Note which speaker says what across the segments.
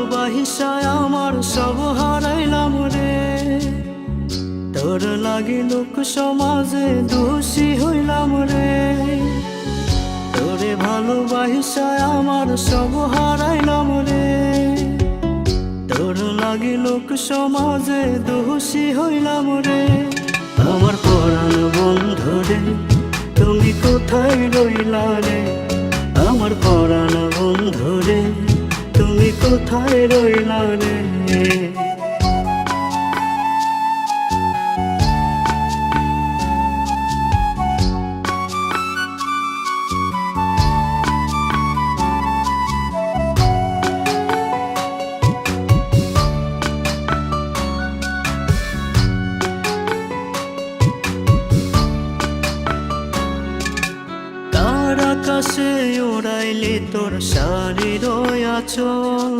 Speaker 1: ভালোবাসায় আমার সব হারাইলাম রে। তোর লাগি লোক সমাজে দোষী হইলাম রে। তোরে ভালোবাসায় আমার সব হারাইলাম রে। তোর লাগি লোক সমাজে দোষী হইলাম রে। আমার পরাণ বন্ধু রে, তুমি কোথায় রইলা রে? আমার পরাণ বন্ধু রে, তুমি কোথায় রইলা রে? আকাশে ওড়াইলি তোর শাড়ির আঁচল,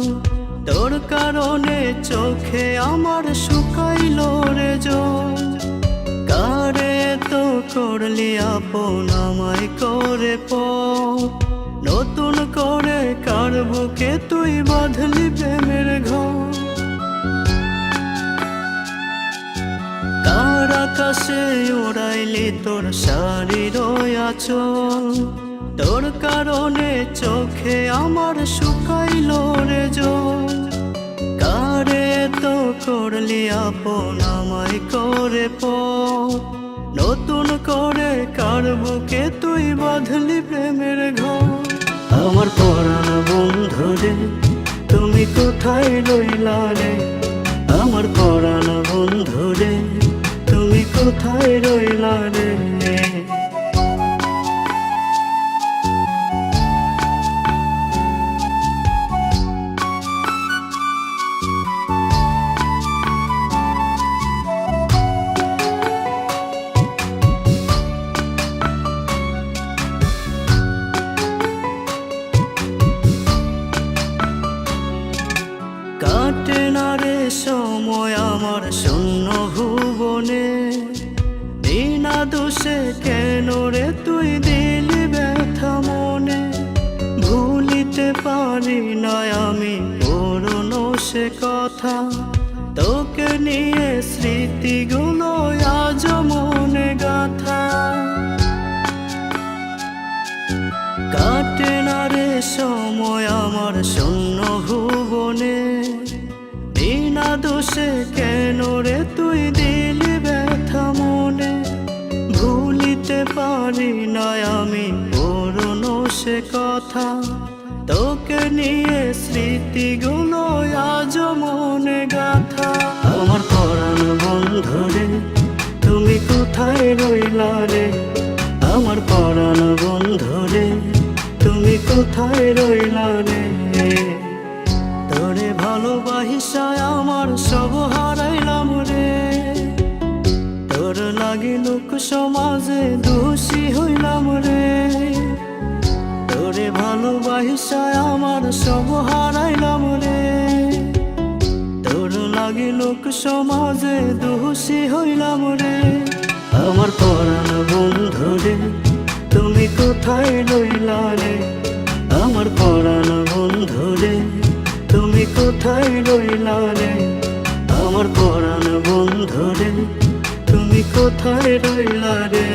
Speaker 1: তোর কারণে চোখে আমার শুকাইল রে জল। কারে তো করলি আপন আমায় করে নতুন করে কার বুকে তুই বাঁধলি প্রেমের ঘর। কার আকাশে ওড়াইলি তোর শাড়ির আঁচল, তোর কারণে চোখে আমার শুকাইল রে জল। কারে তো করলি আপন আমায় করে নতুন করে কার বুকে তুই বাঁধলি প্রেমের ঘর। আমার পরাণ বন্ধু রে, তুমি কোথায় রইলা রে? আমার পরাণ বন্ধু রে, তুমি কোথায় রইলা রে? কাটে না রে সময় আমার শূন্য ভুবনে, বিনা দোষে কেন রে তুই দিলি ব্যথা মনে। ভুলিতে পারি না আমি পুরনো সে কথা, তোকে নিয়ে স্মৃতিগুলো আজ মনে গাথা। কাটে না রে সময় আমার শূন্য ভুবনে, বিনা দোষে কেন রে তুই দিলি ব্যথা মনে। ভুলিতে পারি না আমি পুরনো সে কথা, তোকে নিয়ে স্মৃতিগুলো আজ মনে গাথা। আমার পরাণ বন্ধু রে, তুমি কোথায় রইলা রে? আমার পরাণ বন্ধু রে, তুমি কোথায় রইলা রে? তোরে ভালোবাসায় আমার সব হারাইলাম রে। তোর লাগি লোক সমাজে দোষী হইলাম রে। তোরে ভালোবাসায় আমার সব হারাইলাম রে। তোর লাগি লোক সমাজে দোষী হইলাম রে। আমার পরাণ বন্ধু রে, তুমি কোথায় রইলা রে? আমার পরাণ বন্ধু রে, তুমি কোথায় রইলা রে? আমার পরাণ বন্ধু রে, তুমি কোথায় রইলা রে?